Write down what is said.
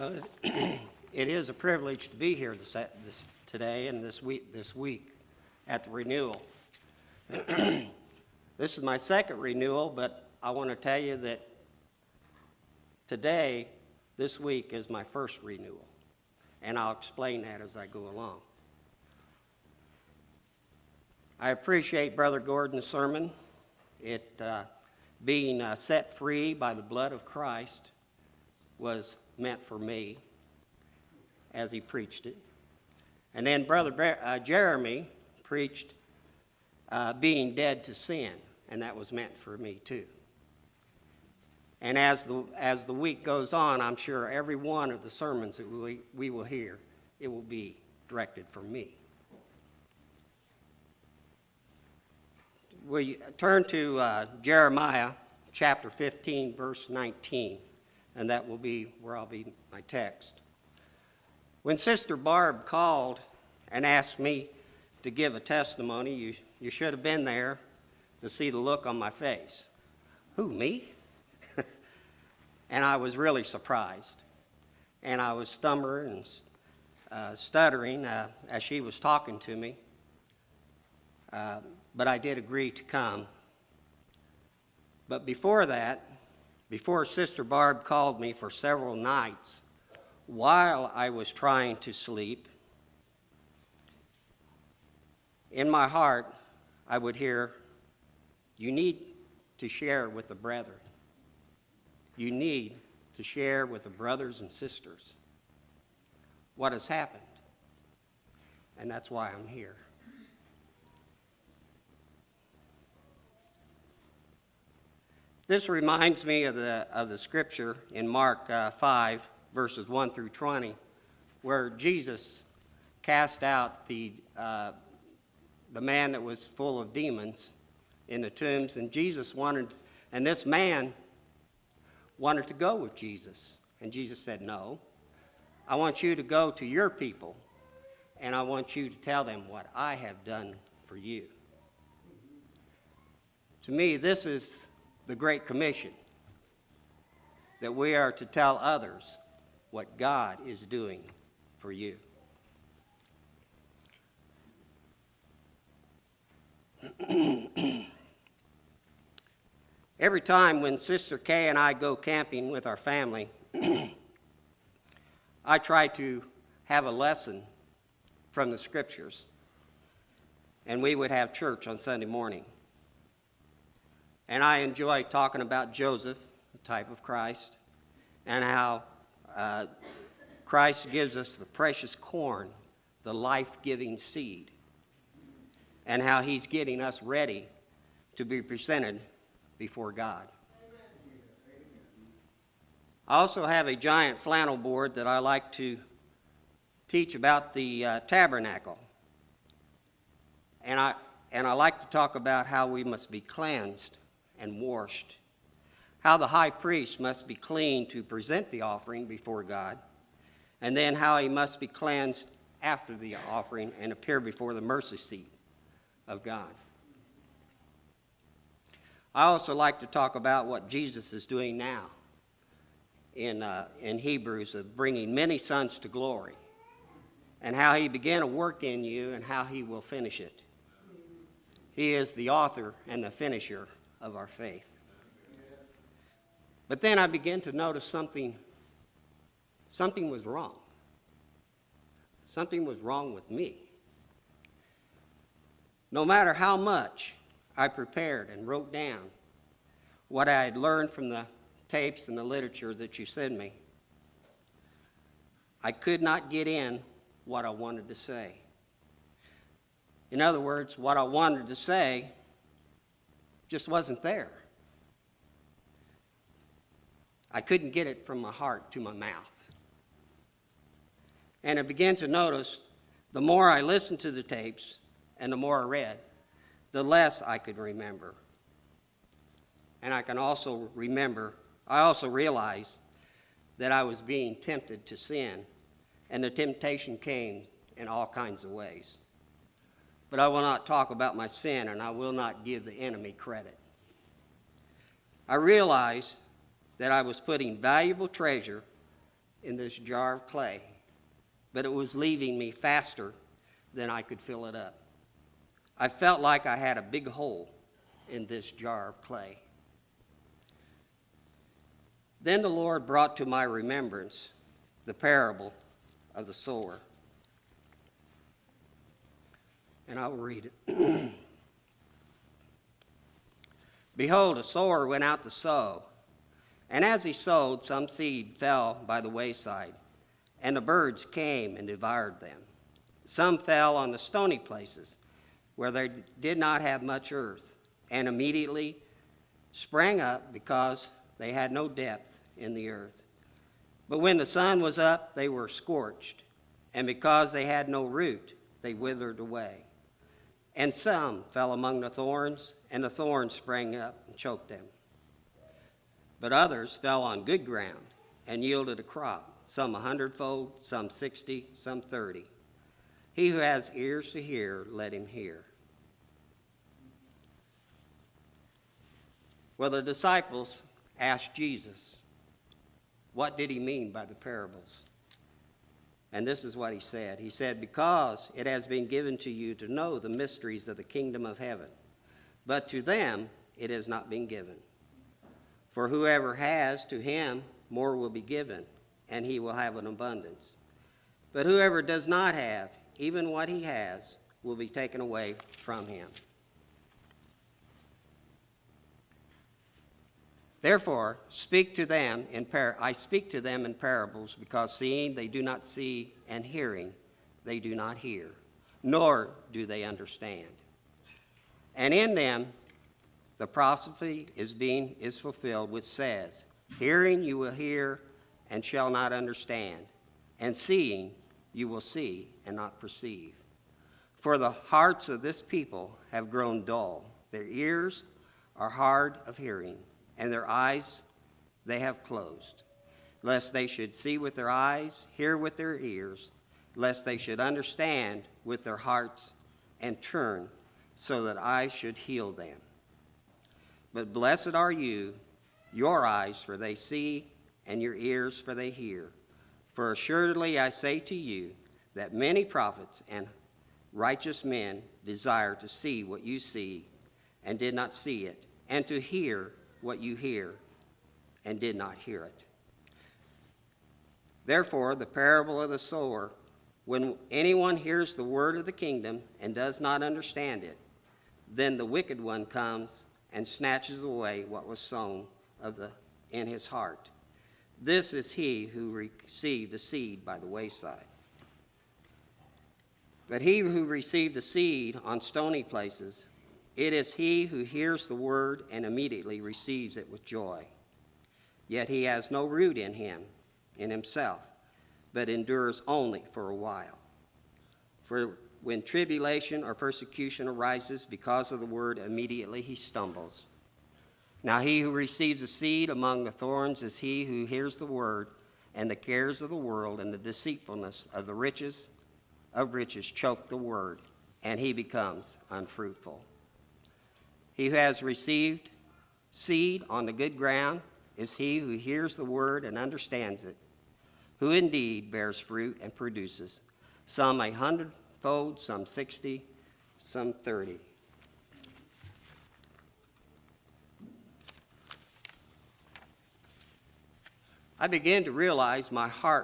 It is a privilege to be here today and this week at the Renewal. This is my second renewal, but I want to tell you that today, this week, is my first renewal, and I'll explain that as I go along. I appreciate Brother Gordon's sermon. It being set free by the blood of Christ was meant for me as he preached it. And then Brother Jeremy preached being dead to sin, and that was meant for me too. And as the week goes on, I'm sure every one of the sermons that we will hear, it will be directed for me. We turn to Jeremiah chapter 15, verse 19, and that will be where I'll be my text. When Sister Barb called and asked me to give a testimony, you should have been there to see the look on my face. Who, me? And I was really surprised. And I was stuttering as she was talking to me. But I did agree to come. But before that, before Sister Barb called me for several nights, while I was trying to sleep, in my heart, I would hear, "You need to share with the brethren. You need to share with the brothers and sisters what has happened." And that's why I'm here. This reminds me of the scripture in Mark 5, verses 1 through 20, where Jesus cast out the man that was full of demons in the tombs, and this man wanted to go with Jesus. And Jesus said, "No, I want you to go to your people, and I want you to tell them what I have done for you." To me, this is the Great Commission, that we are to tell others what God is doing for you. Every time when Sister Kay and I go camping with our family, I try to have a lesson from the scriptures, and we would have church on Sunday morning. And I enjoy talking about Joseph, the type of Christ, and how Christ gives us the precious corn, the life-giving seed, and how he's getting us ready to be presented before God. I also have a giant flannel board that I like to teach about the tabernacle. And I like to talk about how we must be cleansed and washed, how the high priest must be clean to present the offering before God, and then how he must be cleansed after the offering and appear before the mercy seat of God. I also like to talk about what Jesus is doing now in Hebrews, of bringing many sons to glory, and how he began a work in you and how he will finish it. He is the author and the finisher of our faith. But then I began to notice something was wrong. Something was wrong with me. No matter how much I prepared and wrote down what I had learned from the tapes and the literature that you sent me, I could not get in what I wanted to say. In other words, what I wanted to say just wasn't there. I couldn't get it from my heart to my mouth. And I began to notice the more I listened to the tapes and the more I read, the less I could remember. And I also realized that I was being tempted to sin, and the temptation came in all kinds of ways. But I will not talk about my sin, and I will not give the enemy credit. I realized that I was putting valuable treasure in this jar of clay, but it was leaving me faster than I could fill it up. I felt like I had a big hole in this jar of clay. Then the Lord brought to my remembrance the parable of the sower. And I will read it. Behold, a sower went out to sow, and as he sowed, some seed fell by the wayside, and the birds came and devoured them. Some fell on the stony places, where they did not have much earth, and immediately sprang up because they had no depth in the earth. But when the sun was up, they were scorched, and because they had no root, they withered away. And some fell among the thorns, and the thorns sprang up and choked them. But others fell on good ground and yielded a crop, some 100-fold, some 60, some 30. He who has ears to hear, let him hear. Well, the disciples asked Jesus, what did he mean by the parables? And this is what he said. He said, because it has been given to you to know the mysteries of the kingdom of heaven, but to them it has not been given. For whoever has, to him more will be given, and he will have an abundance. But whoever does not have, even what he has, will be taken away from him. Therefore, I speak to them in parables, because seeing they do not see, and hearing they do not hear, nor do they understand. And in them the prophecy is fulfilled, which says, hearing you will hear and shall not understand, and seeing you will see and not perceive. For the hearts of this people have grown dull, their ears are hard of hearing, and their eyes they have closed, lest they should see with their eyes, hear with their ears, lest they should understand with their hearts and turn, so that I should heal them. But blessed are you, your eyes, for they see, and your ears, for they hear. For assuredly I say to you, that many prophets and righteous men desire to see what you see, and did not see it, and to hear what you hear, and did not hear it. Therefore, the parable of the sower, when anyone hears the word of the kingdom and does not understand it, then the wicked one comes and snatches away what was sown in his heart. This is he who received the seed by the wayside. But he who received the seed on stony places, it is he who hears the word and immediately receives it with joy. Yet he has no root in himself, but endures only for a while. For when tribulation or persecution arises because of the word, immediately he stumbles. Now he who receives the seed among the thorns is he who hears the word, and the cares of the world and the deceitfulness of the riches choke the word, and he becomes unfruitful. He who has received seed on the good ground is he who hears the word and understands it, who indeed bears fruit and produces, some 100-fold, some 60, some 30. I began to realize my heart